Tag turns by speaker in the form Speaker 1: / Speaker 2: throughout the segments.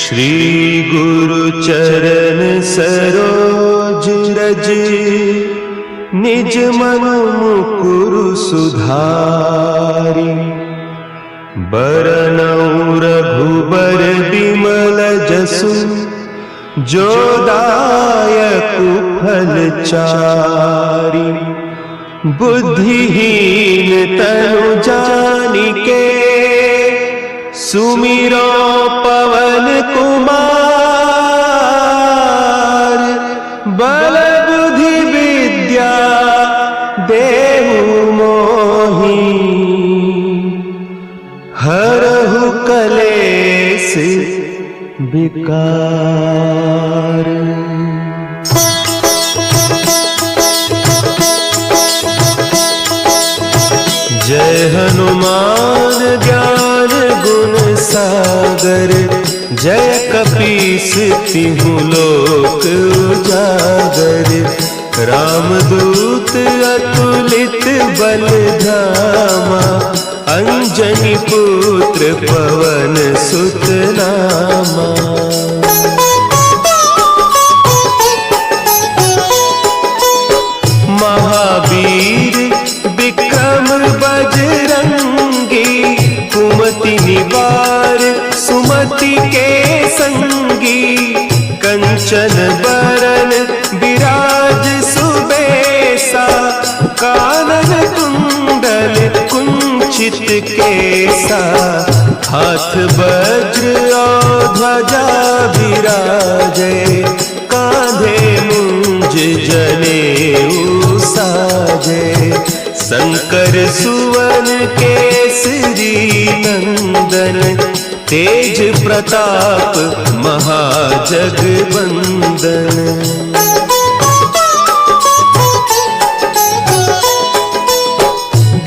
Speaker 1: श्री गुरु चरण सरोज रज, निज मन मुकुरु सुधारि। बरनउँ रघुबर बिमल जसु, जो दायकु फल चारि। बुद्धिहीन तनु जानिके, सुमिरो पवन कुमार। बल बुद्धि विद्या देहु मोहि, हरहु कलेस विकार। जय हनुमान ज्ञान गुण सागर, जय कपीस तिहु लोक उजागर। रामदूत अतुलित बल धामा, अंजनी पुत्र पवन सुत नामा। महावीर विक्रम बजरंगी, कुमति निवार सुमति के संगी। कंचन बरन विराज सुबेसा, कानन कुंडल कुंचित केसा। हाथ वज्र और ध्वजा विराजे, कांधे मुंज जनेऊ साजे। शंकर सुवन केसरी नंदन, तेज प्रताप महाजगवंदन।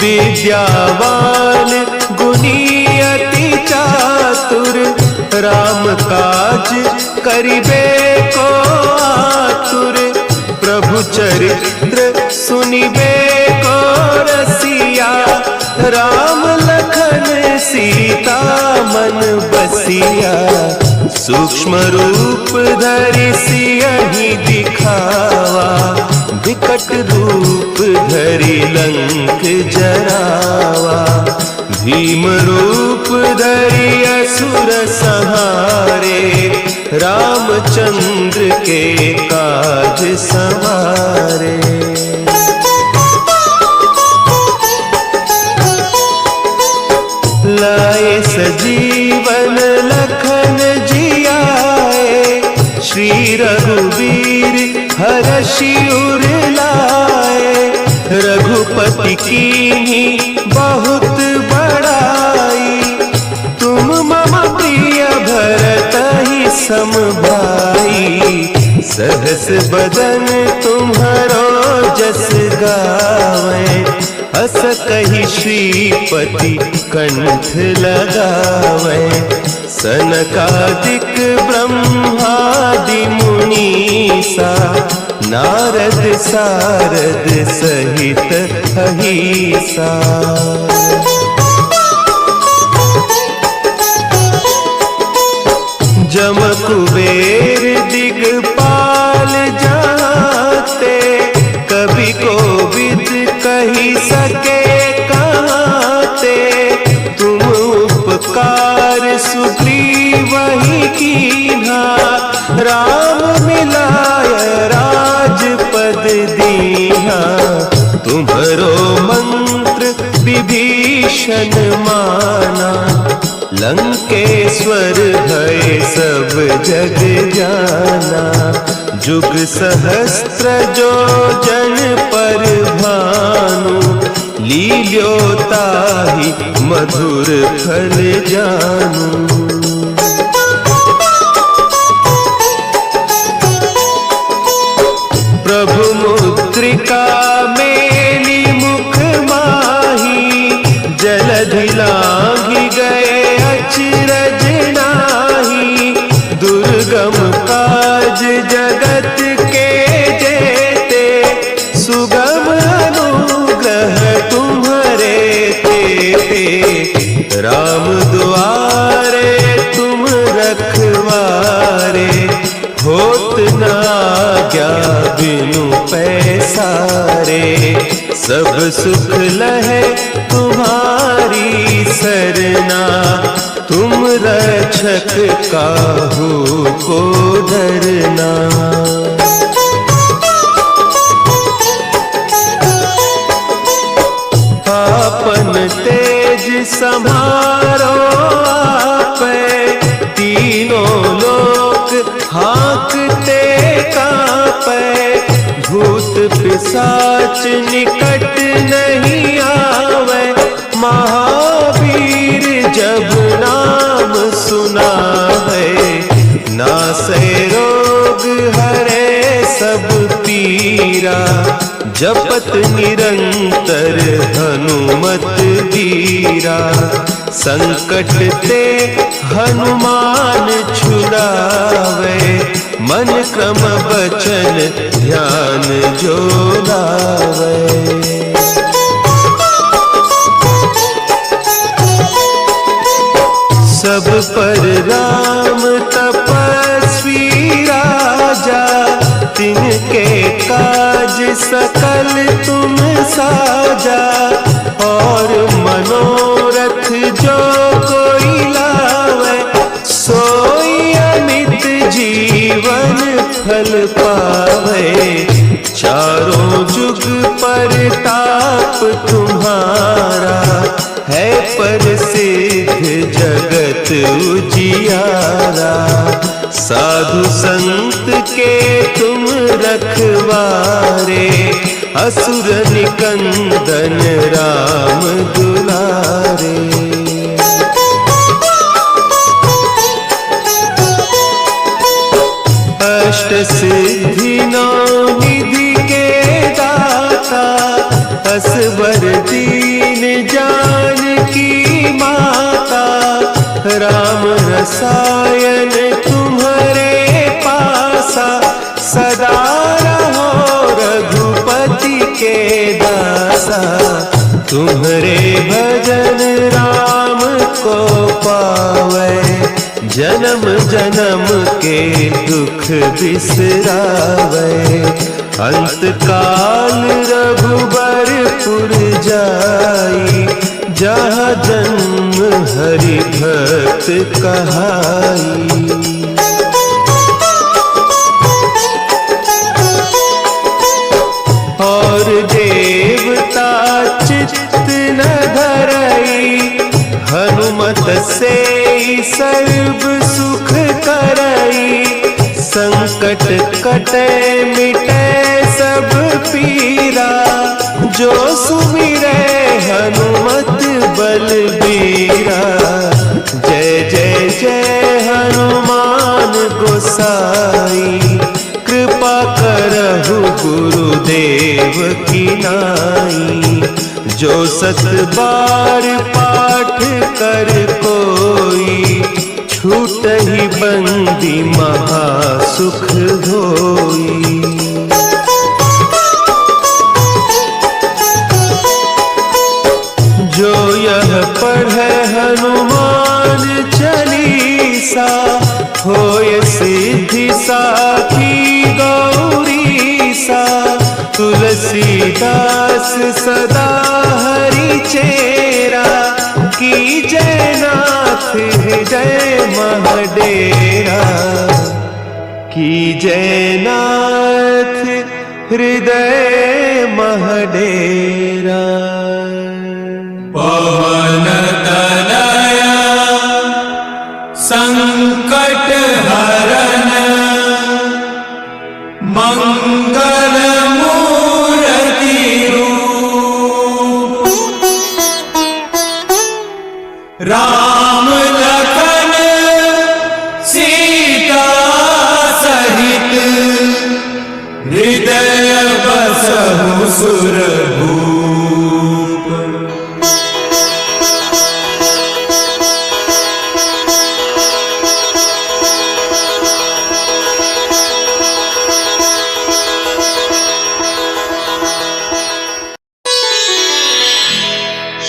Speaker 1: विद्यावान गुणी अति चातुर, राम काज करिबे को आतुर। प्रभु चरित्र सुनिबे को रसिया, राम लखन सीता मन बसिया। सूक्ष्म रूप धरि सियहि दिखावा, विकट रूप धरि लंक जरावा। भीम रूप धरि असुर संहारे, रामचंद्र के काज सवारे। लाए सजीवन लखन जियाए, श्री रघुवीर हरषि उर लाए। रघुपति कीन्ही बहुत बड़ाई, तुम मम प्रिय भरतहि सम भाई। सहस बदन तुम्हरो जस गावें, अस कहि श्रीपति कंठ लगावें। सनकादिक ब्रह्मादि मुनीसा, नारद सारद सहित अहीसा। जम कुबेर दिगपाल जाते, कवि कोविद कही सके कहते। तुम उपकार सुग्रीवहि कीन्हा, राम मिलाय राजपद दीन्हा। तुम्हरो मंत्र विभीषण माना, लंकेश्वर भय सब जग जाना। जुग सहस्त्र जो जन पर भानु, लील्यो ताहि मधुर फल जानू। प्रभु मुद्रिका मेली मुख माही, जलधि लांघि गए अचरज नाही। दुर्गम काज जगत के जेते, सुगम अनुग्रह तुम्हारे तेते। राम दुआरे सुख लहे तुम्हारी सरना, तुम रक्षक काहू को डरना। आपन तेज संभारो आपे, तीनों लोक हाँकते कांपे। भूत पिशाच निकट नहीं आवे, महावीर जब नाम सुनावे। नासे रोग हरे सब पीरा, जपत निरंतर हनुमत बीरा। संकट ते हनुमान छुड़ावे, मन क्रम बचन ध्यान जो लावे। सब पर राम तपस्वी राजा, तिनके काज सकल तुम साजा। और मनोरथ जो कोई लावे, सोई अमित जीवन फल पावे। चारों जुग परताप तुम्हारा, है प्रसिद्ध जगत उजियारा। साधु संत के तुम रखवारे, असुर निकंदन राम दुलारे। अष्ट सिद्धि नौ निधि के दाता, असवर दीन जानकी माता। राम रसायन तुम्हारे पासा, सदा रहो रघुपति के दासा। तुम्हारे भजन राम को पावे, जन्म जन्म के दुख बिसरावे। अंत काल रघुबरपुर जाई, जहाँ जन्म हरि भक्त कहाई। और देवता चित्त न धरई, हनुमत से सर्व सुख करई। संकट कटे मिटे सब पीरा, जो सुमिरे हनुमत बलबीरा। जय जय जय हनुमान गोसाई, कृपा करहु गुरुदेव की नाई। जो सत बार पाठ कर कोई, छूट ही बंदी महासुख होई। जो यह पढ़े हनुमान चालीसा, होय सिद्धि साखी गौरीसा। तुलसीदास सदा हरि चेरा, की जयनाथ हृदय महडेरा। की जयनाथ हृदय महडेरा।
Speaker 2: पवन तनया संकट हरन, मंगल मूर्ति रूप। राम लखन सीता सहित, हृदय बसहु सुरभूप।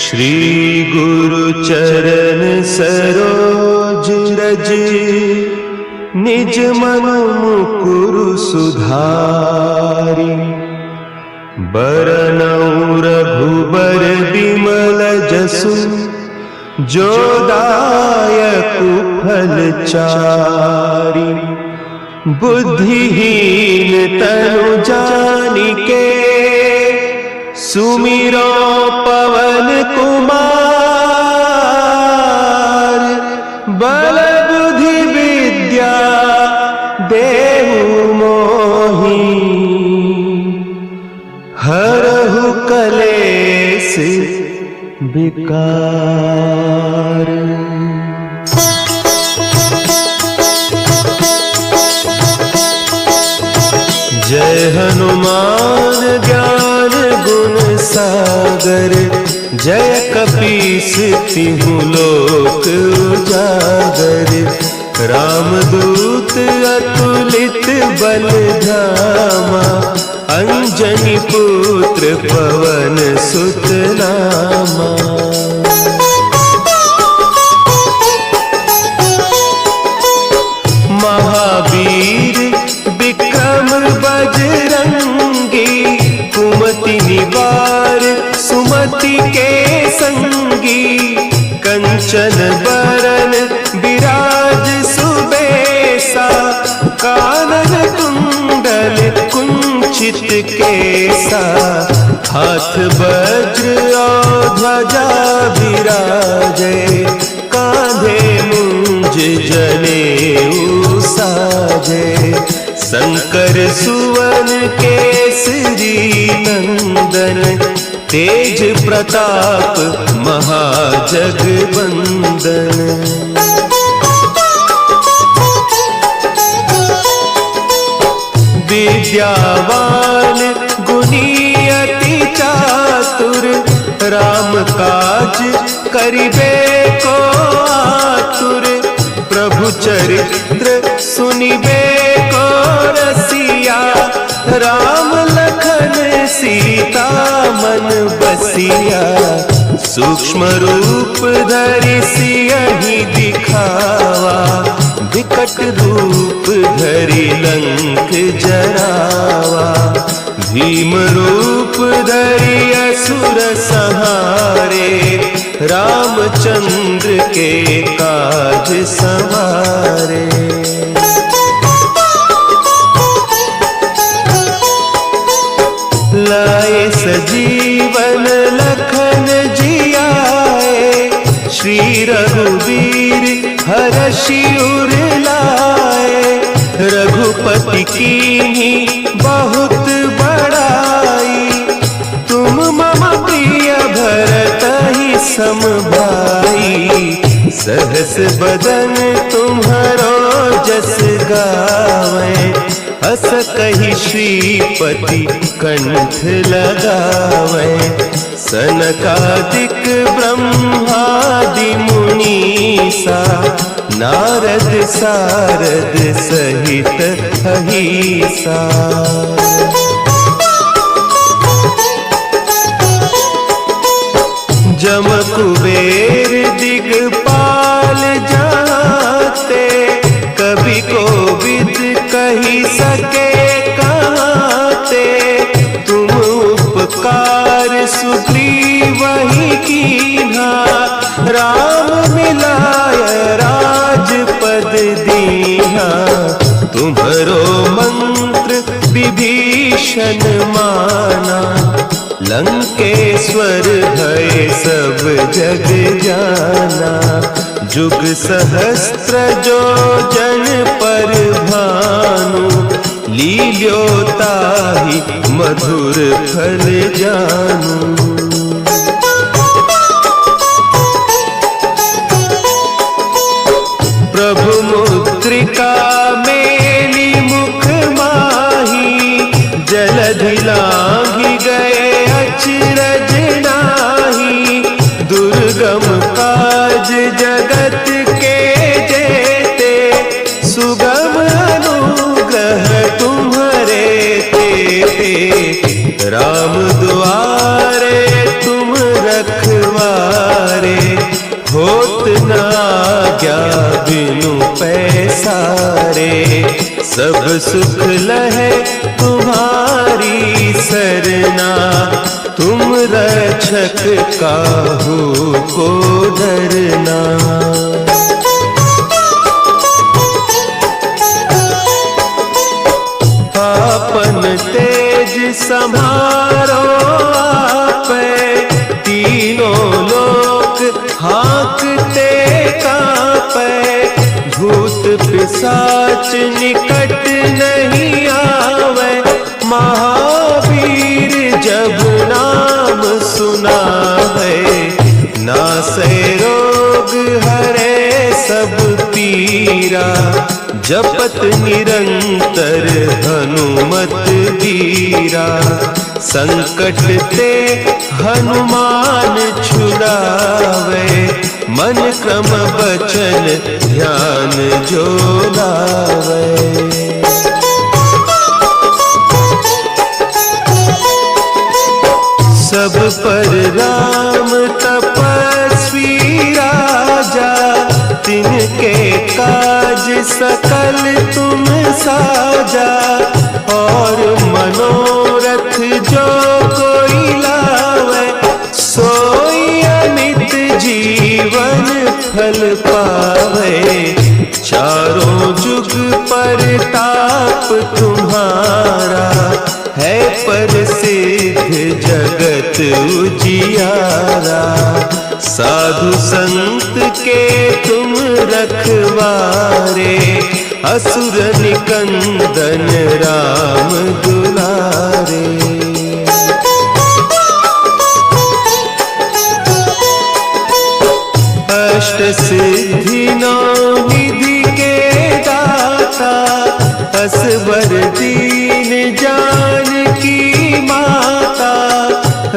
Speaker 1: श्री गुरु चरण सरोज रज, निज मन मुकुरु सुधारि। बरनउँ रघुबर बिमल जसु, जो दायकु फल चारि। बुद्धिहीन तनु जानिके, सुमिरो पवन कुमार। बल बुद्धि विद्या देहु मोहि, हरहु कलेस विकार। जय हनुमान ज्ञान गुण सागर, जय कपीस तिहु लोक उजागर। रामदूत अतुलित बल धामा, अंजनी पुत्र पवन सुत नामा। महावीर विक्रम बजरंगी, कुमति निवार सुमति के संगी। कंचन बरन विराज सुबेसा, कानन कुंडल कुंचित केसा। हाथ वज्र और ध्वजा विराजे, कांधे मुंज जनेऊ साजे। शंकर सुवन केसरी नंदन, तेज प्रताप महाजगवंदन। विद्यावान गुणी अति चातुर, राम काज करिबे को आतुर। प्रभु चरित्र सुनिबे को रसिया, राम लखन सीता मन बसिया। सूक्ष्म रूप धरि सियहि दिखावा, विकट रूप धरि लंक जरावा। भीम रूप धरि असुर संहारे, रामचंद्र के काज सवारे। लाए सजीवन लखन जियाए, श्री रघुवीर हरषि उर लाए। रघुपति कीन्ही बहुत बड़ाई, तुम मम प्रिय भरतहि सम भाई। सहस बदन तुम्हरो जस गावें, हस कहि श्रीपति कंठ लगावें। सनकादिक ब्रह्मादि मुनीसा, नारद सारद सहित अहीसा। जम कुबेर दिगपाल जाते, कभी कोविद कही सके कहते। तुम उपकार सुग्रीवहि कीन्हा, राम मिलाय राजपद दीन्हा। तुम्हरो मंत्र विभीषण माना, लंकेश्वर भय सब जग जाना। जुग सहस्त्र जो जन पर भानु, लील्योताहि मधुर फल जानू। प्रभु मुद्रिका मेली मुख माही, जलधि लांघि गए अचरज नाही। दुर्गम काज जगत के जेते, सुगम अनुग्रह तुम्हरे तेते। राम दुआरे तुम रखवारे, होत न आज्ञा बिनु पैसारे। सब सुख लहे तुम्हारी सरना, तुम रक्षक काहू को डरना। आपन तेज समारो आपे, तीनों लोक हाँकते कांपे। भूत पिशाच निकट नहीं आवे, महावीर जब नाम सुनावे। नासै रोग हरे सब पीरा, जपत निरंतर हनुमत बीरा। संकट ते हनुमान छुड़ावे, मन क्रम बचन ध्यान जो लावे। सब पर राम तपस्वी राजा, तिनके काज सकल तुम साजा। और मनोरथ जो कोई लावे, सोई अमित जीवन फल पावे। चारों जुग परताप तुम्हारा, है प्रसिद्ध जगत उजियारा। साधु संत के तुम रखवारे, असुर निकंदन राम दुलारे। अष्ट सिद्धि नौ निधि के दाता, असवर दीन जानकी माता।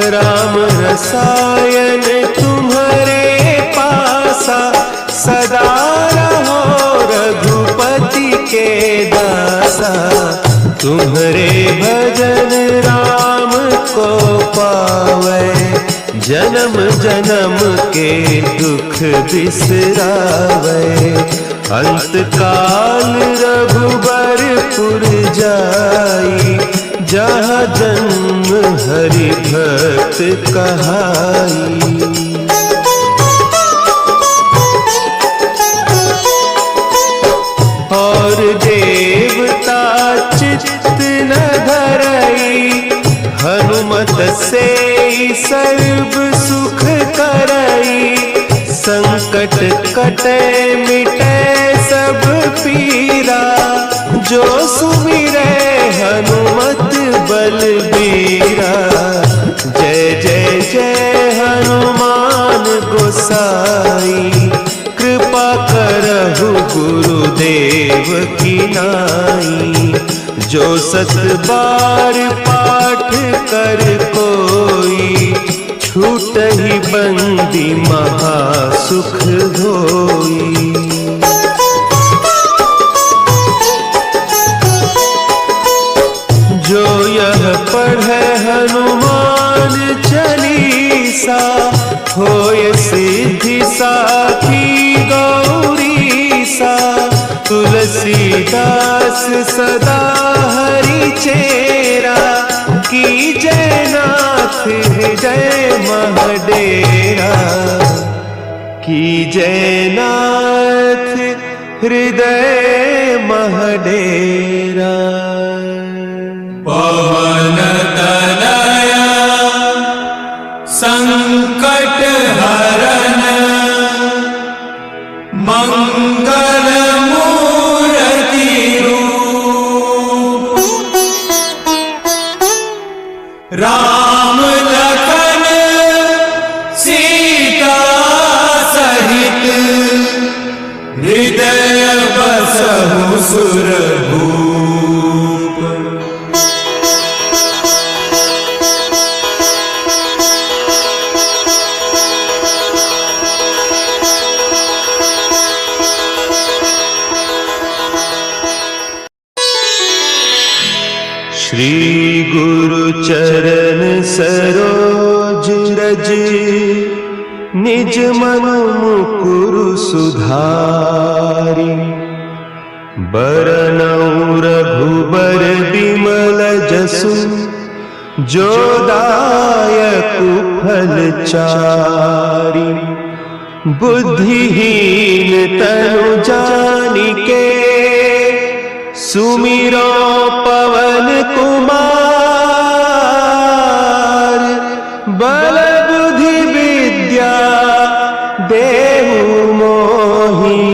Speaker 1: राम रसायन तुम्हारे पासा, सदा रहो रघुपति के दासा। तुम्हारे भजन राम को पावे, जन्म जन्म के दुख बिसरावे। अंत काल रघुबरपुर जाई, जहाँ जन्म हरि भक्त कहाई। और देवता चित्त न धरई, हनुमत से सर्व सुख करई। संकट कटे मिटे सब पीरा, जो सुमिरे हनुमत बलबीरा। जय जय जय हनुमान गोसाई, कृपा करहु गुरुदेव की नाई। जो सत बार पाठ कर कोई, छूट ही बंदी महासुख होई। जो यह पढ़े हनुमान चालीसा, होय सिद्धि साखी गौरीसा। तुलसीदास सदा हरि चेरा, की जय नाथ हृदय महडेरा। की जय नाथ हृदय महडेरा।
Speaker 2: पवन तनया संकट हरन, मंगल मूर्ति रूप। राम लखन सीता सहित, हृदय बसहु सुरभूप।
Speaker 1: श्री गुरु चरण सरोज रज, निज मन मुकुरु सुधारी। बरनउँ रघुबर बिमल जसु, जो दायकु फल चारि। बुद्धिहीन तनु जानिके, सुमिरो पवन कुमार। बल बुद्धि विद्या देहु मोहि,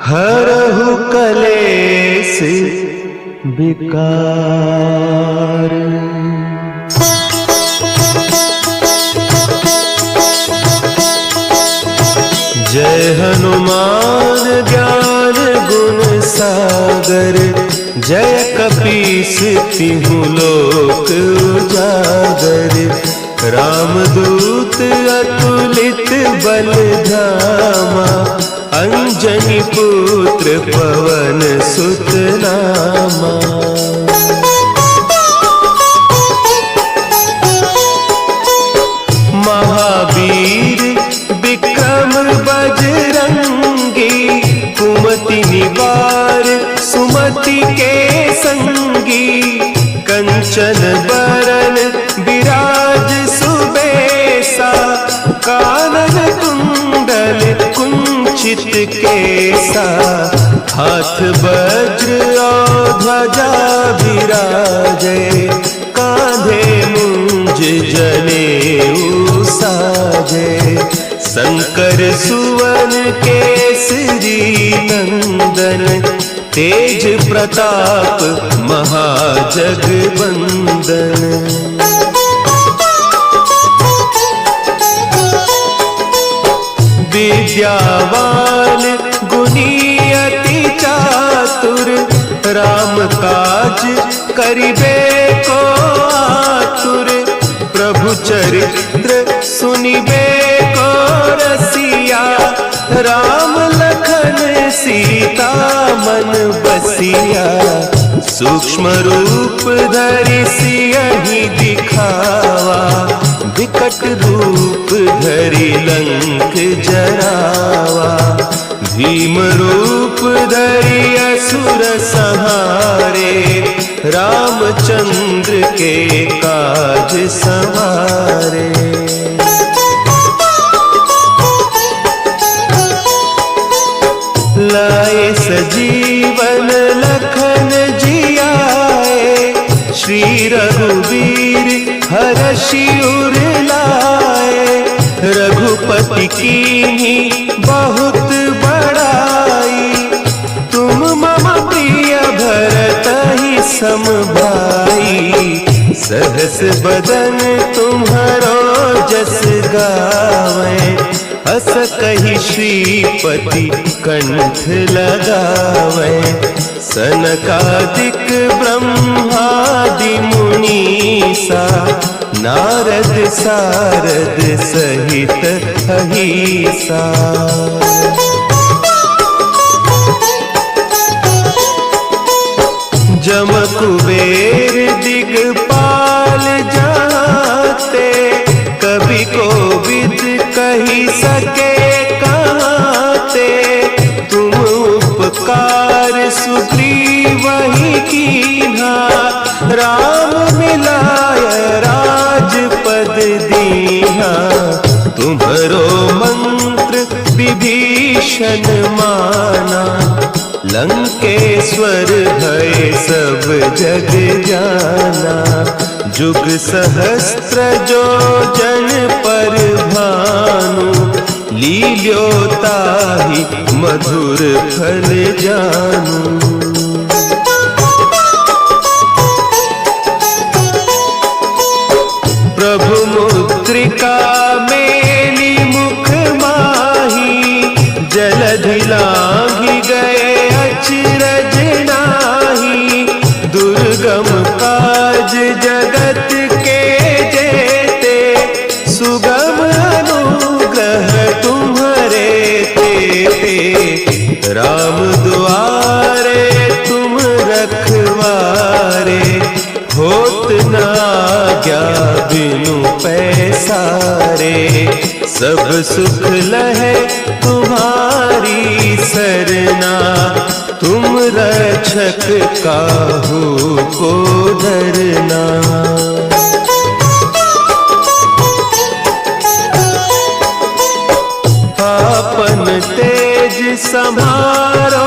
Speaker 1: हरहु कलेस विकार। जय हनुमान ज्ञान गुण सागर। जय कपीस तिहु लोक उजागर। रामदूत अतुलित बल धामा, अंजनी पुत्र पवन सुत नामा। महावीर विक्रम बजरंगी, कुमति निवार सुमति के संगी। कंचन बरन विराज सुबेसा, कानन कुंडल कुंचित केसा। हाथ वज्र और ध्वजा विराजे, कांधे मुंज जनेऊ साजे। शंकर सुवन केसरी नंदन, तेज प्रताप महाजगवंदन। विद्यावान गुणी अति चातुर, राम काज करिबे को आतुर। प्रभु चरित्र सुनिबे को रसिया, राम लखन सीता मन बसिया। सूक्ष्म रूप धरि सियहि दिखावा, विकट रूप धरि लंक जरावा। भीम रूप धरि असुर संहारे, रामचंद्र के काज सवारे। लाए सजीवन लखन जियाए, श्री रघुवीर हरषि उर लाए। रघुपति कीन्ही बहुत बड़ाई, तुम मम प्रिय भरतहि सम भाई। सहस बदन तुम्हरो जस गावें, हस कहि श्रीपति कंठ लगावें। सनकादिक ब्रह्मादि मुनीसा, नारद सारद सहित अहीसा। जम कुबेर दिगपाल जाते, कवि कोविद कही सके कहते। तुम उपकार सुग्रीवहि कीन्हा, राम मिलाय राजपद दीन्हा। तुम्हरो मंत्र विभीषण माना, लंकेश्वर भय सब जग जाना। जुग सहस्त्र जो जन पर भानु, लील्यो ताहि मधुर फल जानू। प्रभु मुद्रिका मेली मुख माही, जलधि लांघि गए अचरज नाही। दुर्गम काज जगत के जेते, सुगम अनुग्रह तुम्हरे तेते। राम दुआरे तुम रखवारे, होत न आज्ञा बिनु पैसारे। दुलारे, सब सुख लहे तुम्हारी सरना, तुम रक्षक काहू को डरना। आपन तेज सम्हारो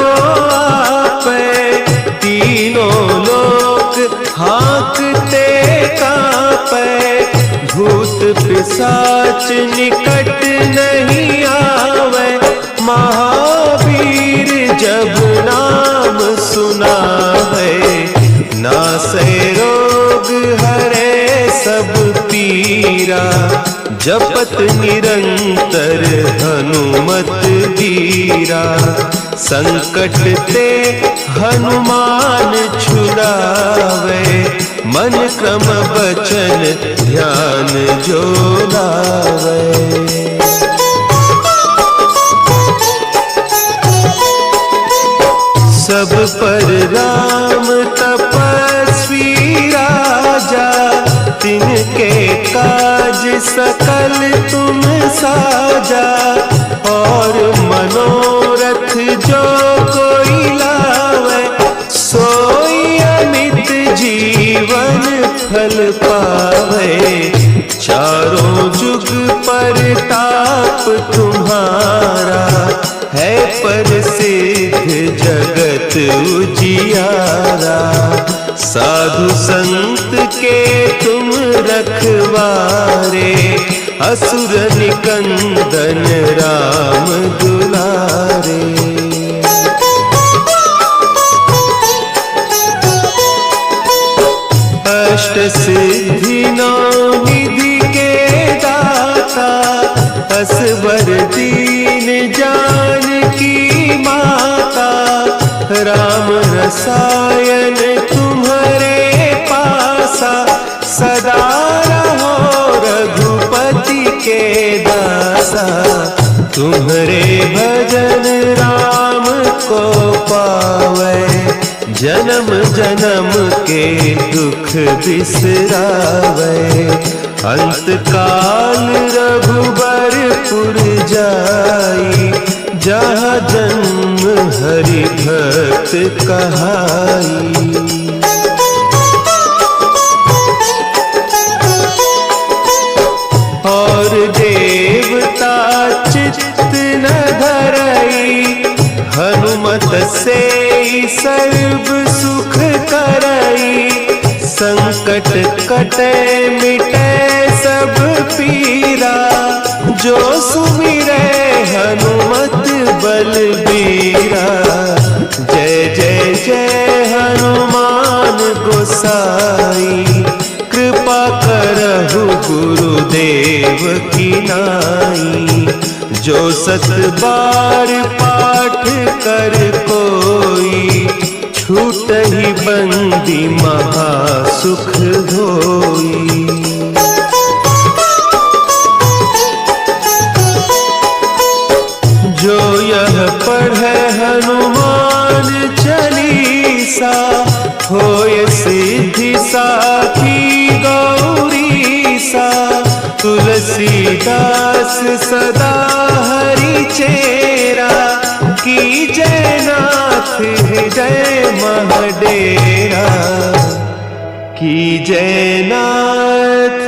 Speaker 1: आपे, तीनों लोक हाँकते कांपे, भूत पिशाच निकट नहीं आवे, महावीर जब नाम सुनावे, नासे रोग हरे सब पीरा, जपत निरंतर हनुमत बीरा, संकट ते हनुमान छुड़ावे, मन क्रम बचन ध्यान जो लावे। सब पर राम तपस्वी राजा, तिनके काज सकल तुम साजा, और मनोरथ जो कोई लावे, सोई अमित जीवन फल पावे, चारों जुग परताप तुम्हारा, है प्रसिद्ध जगत उजियारा, साधु संत के तुम रखवारे, असुर निकंदन राम दुलारे। अष्ट सिद्धि नौ निधि के दाता, असवर दीन जानकी माता, राम रसायन तुम्हारे पासा, सदा रहो रघुपति के दासा, तुम्हारे भजन राम को पावे, जन्म जन्म के दुख बिसरावे, अंत काल रघुबरपुर जाई, जहाँ जन्म हरि भक्त कहाई। और देवता चित्त न धरई, हनुमत से सर्व सुख करई, संकट कटे मिटे सब पीरा, जो सुमिरे हनुमत बलबीरा, जय जय जय हनुमान गोसाई, कृपा करहु गुरुदेव की नाई, जो सत बार पाठ कर कोई, छूटहि बंदी महासुख होई। जो यह पढ़े हनुमान चालीसा, होय सिद्धि साखी गौरीसा, तुलसीदास सदा हरि चेरा, की जयनाथ हृदय महडेरा, की जयनाथ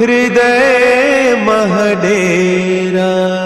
Speaker 1: हृदय महडेरा।